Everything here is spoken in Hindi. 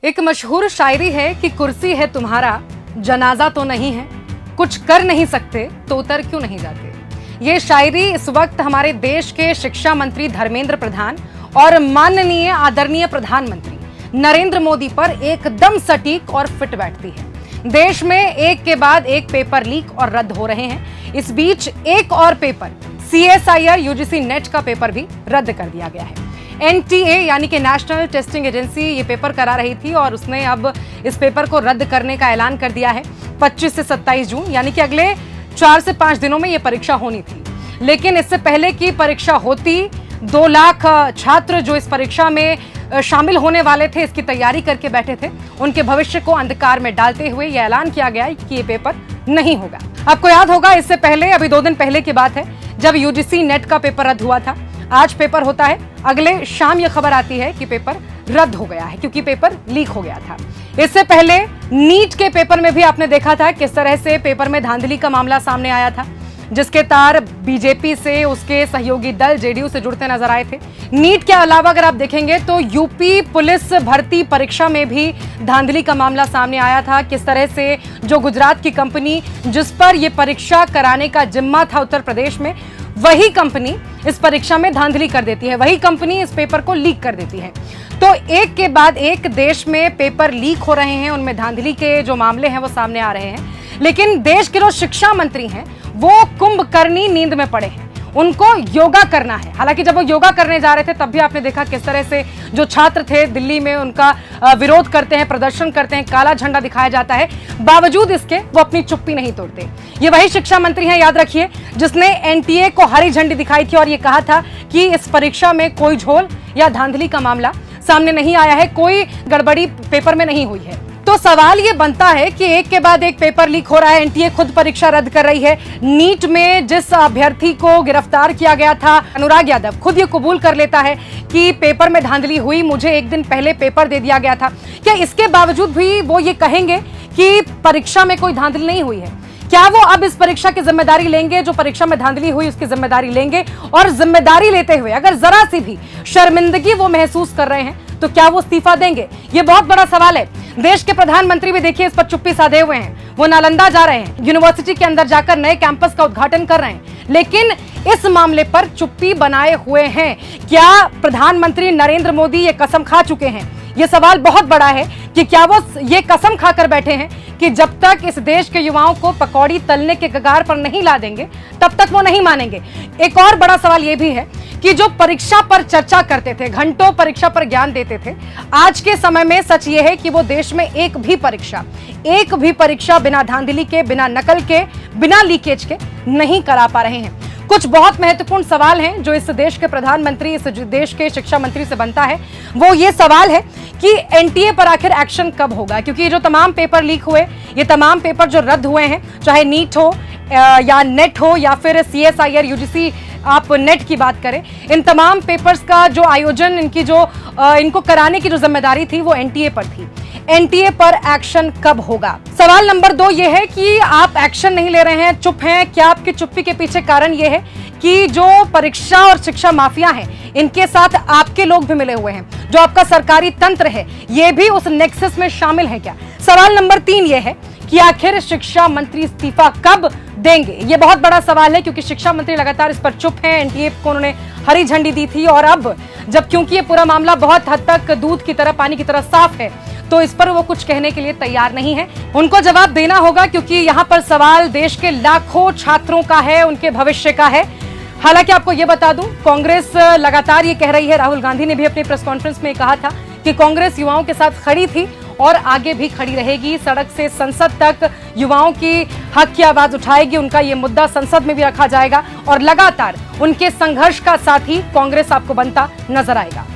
एक मशहूर शायरी है कि कुर्सी है तुम्हारा, जनाजा तो नहीं है, कुछ कर नहीं सकते तो उतर क्यों नहीं जाते। ये शायरी इस वक्त हमारे देश के शिक्षा मंत्री धर्मेंद्र प्रधान और माननीय आदरणीय प्रधानमंत्री नरेंद्र मोदी पर एकदम सटीक और फिट बैठती है। देश में एक के बाद एक पेपर लीक और रद्द हो रहे हैं। इस बीच एक और पेपर CSIR UGC नेट का पेपर भी रद्द कर दिया गया है। NTA यानी कि नेशनल टेस्टिंग एजेंसी ये पेपर करा रही थी और उसने अब इस पेपर को रद्द करने का ऐलान कर दिया है। 25 से 27 जून यानी कि अगले 4 से 5 दिनों में ये परीक्षा होनी थी, लेकिन इससे पहले की परीक्षा होती 2 लाख छात्र जो इस परीक्षा में शामिल होने वाले थे, इसकी तैयारी करके बैठे थे, उनके भविष्य को अंधकार में डालते हुए यह ऐलान किया गया कि ये पेपर नहीं होगा। आपको याद होगा इससे पहले अभी 2 दिन पहले की बात है जब UGC नेट का पेपर रद्द हुआ था। आज पेपर होता है, अगले शाम यह खबर आती है कि पेपर रद्द हो गया है क्योंकि पेपर लीक हो गया था। इससे पहले नीट के पेपर में भी आपने देखा था किस तरह से पेपर में धांधली का मामला सामने आया था, जिसके तार बीजेपी से उसके सहयोगी दल JDU से जुड़ते नजर आए थे। नीट के अलावा अगर आप देखेंगे तो यूपी पुलिस भर्ती परीक्षा में भी धांधली का मामला सामने आया था। किस तरह से जो गुजरात की कंपनी जिस पर यह परीक्षा कराने का जिम्मा था उत्तर प्रदेश में, वही कंपनी इस परीक्षा में धांधली कर देती है, वही कंपनी इस पेपर को लीक कर देती है। तो एक के बाद एक देश में पेपर लीक हो रहे हैं, उनमें धांधली के जो मामले हैं वो सामने आ रहे हैं। लेकिन देश के जो शिक्षा मंत्री हैं वो कुंभकर्णी नींद में पड़े हैं, उनको योगा करना है। हालांकि जब वो योगा करने जा रहे थे तब भी आपने देखा किस तरह से जो छात्र थे दिल्ली में उनका विरोध करते हैं, प्रदर्शन करते हैं, काला झंडा दिखाया जाता है, बावजूद इसके वो अपनी चुप्पी नहीं तोड़ते। ये वही शिक्षा मंत्री हैं, याद रखिए, जिसने NTA को हरी झंडी दिखाई थी और ये कहा था कि इस परीक्षा में कोई झोल या धांधली का मामला सामने नहीं आया है, कोई गड़बड़ी पेपर में नहीं हुई है। तो सवाल ये बनता है कि एक के बाद एक पेपर लीक हो रहा है, NTA खुद परीक्षा रद्द कर रही है। नीट में जिस अभ्यर्थी को गिरफ्तार किया गया था, अनुराग यादव, खुद ये कबूल कर लेता है कि पेपर में धांधली हुई, मुझे एक दिन पहले पेपर दे दिया गया था। क्या इसके बावजूद भी वो ये कहेंगे कि परीक्षा में कोई धांधली नहीं हुई है? क्या वो अब इस परीक्षा की जिम्मेदारी लेंगे? जो परीक्षा में धांधली हुई उसकी जिम्मेदारी लेंगे? और जिम्मेदारी लेते हुए अगर जरा सी भी शर्मिंदगी वो महसूस कर रहे हैं तो क्या वो इस्तीफा देंगे? ये बहुत बड़ा सवाल है। देश के प्रधानमंत्री भी देखिए इस पर चुप्पी साधे हुए हैं। वो नालंदा जा रहे हैं, यूनिवर्सिटी के अंदर जाकर नए कैंपस का उद्घाटन कर रहे हैं, लेकिन इस मामले पर चुप्पी बनाए हुए हैं। क्या प्रधानमंत्री नरेंद्र मोदी ये कसम खा चुके हैं? ये सवाल बहुत बड़ा है कि क्या वो ये कसम खाकर बैठे हैं कि जब तक इस देश के युवाओं को पकौड़ी तलने के कगार पर नहीं ला देंगे तब तक वो नहीं मानेंगे। एक और बड़ा सवाल ये भी है कि जो परीक्षा पर चर्चा करते थे, घंटों परीक्षा पर ज्ञान देते थे, आज के समय में सच ये है कि वो देश में एक भी परीक्षा बिना धांधली के, बिना नकल के, बिना लीकेज के नहीं करा पा रहे हैं। कुछ बहुत महत्वपूर्ण सवाल हैं जो इस देश के प्रधानमंत्री, इस देश के शिक्षा मंत्री से बनता है। वो ये सवाल है कि NTA पर आखिर एक्शन कब होगा, क्योंकि ये जो तमाम पेपर लीक हुए, ये तमाम पेपर जो रद्द हुए हैं, चाहे नीट हो या नेट हो या फिर CSIR UGC आप नेट की बात करें, इन तमाम पेपर्स का जो आयोजन, इनको कराने की जो जिम्मेदारी थी वो NTA पर थी। NTA पर एक्शन कब होगा? सवाल नंबर 2 ये है कि आप एक्शन नहीं ले रहे हैं, चुप हैं। क्या आपकी चुप्पी के पीछे कारण ये है कि जो परीक्षा और शिक्षा माफिया हैं, इनके साथ आपके लोग भी मिले हुए हैं? जो आपका सरकारी तंत्र है ये भी उस नेक्सस में शामिल है क्या? सवाल नंबर 3 ये है कि आखिर शिक्षा मंत्री इस्तीफा कब देंगे? ये बहुत बड़ा सवाल है क्योंकि शिक्षा मंत्री लगातार इस पर चुप हैं। NTA को उन्होंने हरी झंडी दी थी और अब जब क्योंकि ये पूरा मामला बहुत हद तक दूध की तरह, पानी की तरह साफ है, तो इस पर वो कुछ कहने के लिए तैयार नहीं है। उनको जवाब देना होगा क्योंकि यहाँ पर सवाल देश के लाखों छात्रों का है, उनके भविष्य का है। हालांकि आपको ये बता दूं, कांग्रेस लगातार ये कह रही है, राहुल गांधी ने भी अपनी प्रेस कॉन्फ्रेंस में कहा था कि कांग्रेस युवाओं के साथ खड़ी थी और आगे भी खड़ी रहेगी। सड़क से संसद तक युवाओं की हक की आवाज उठाएगी, उनका ये मुद्दा संसद में भी रखा जाएगा और लगातार उनके संघर्ष का साथी कांग्रेस आपको बनता नजर आएगा।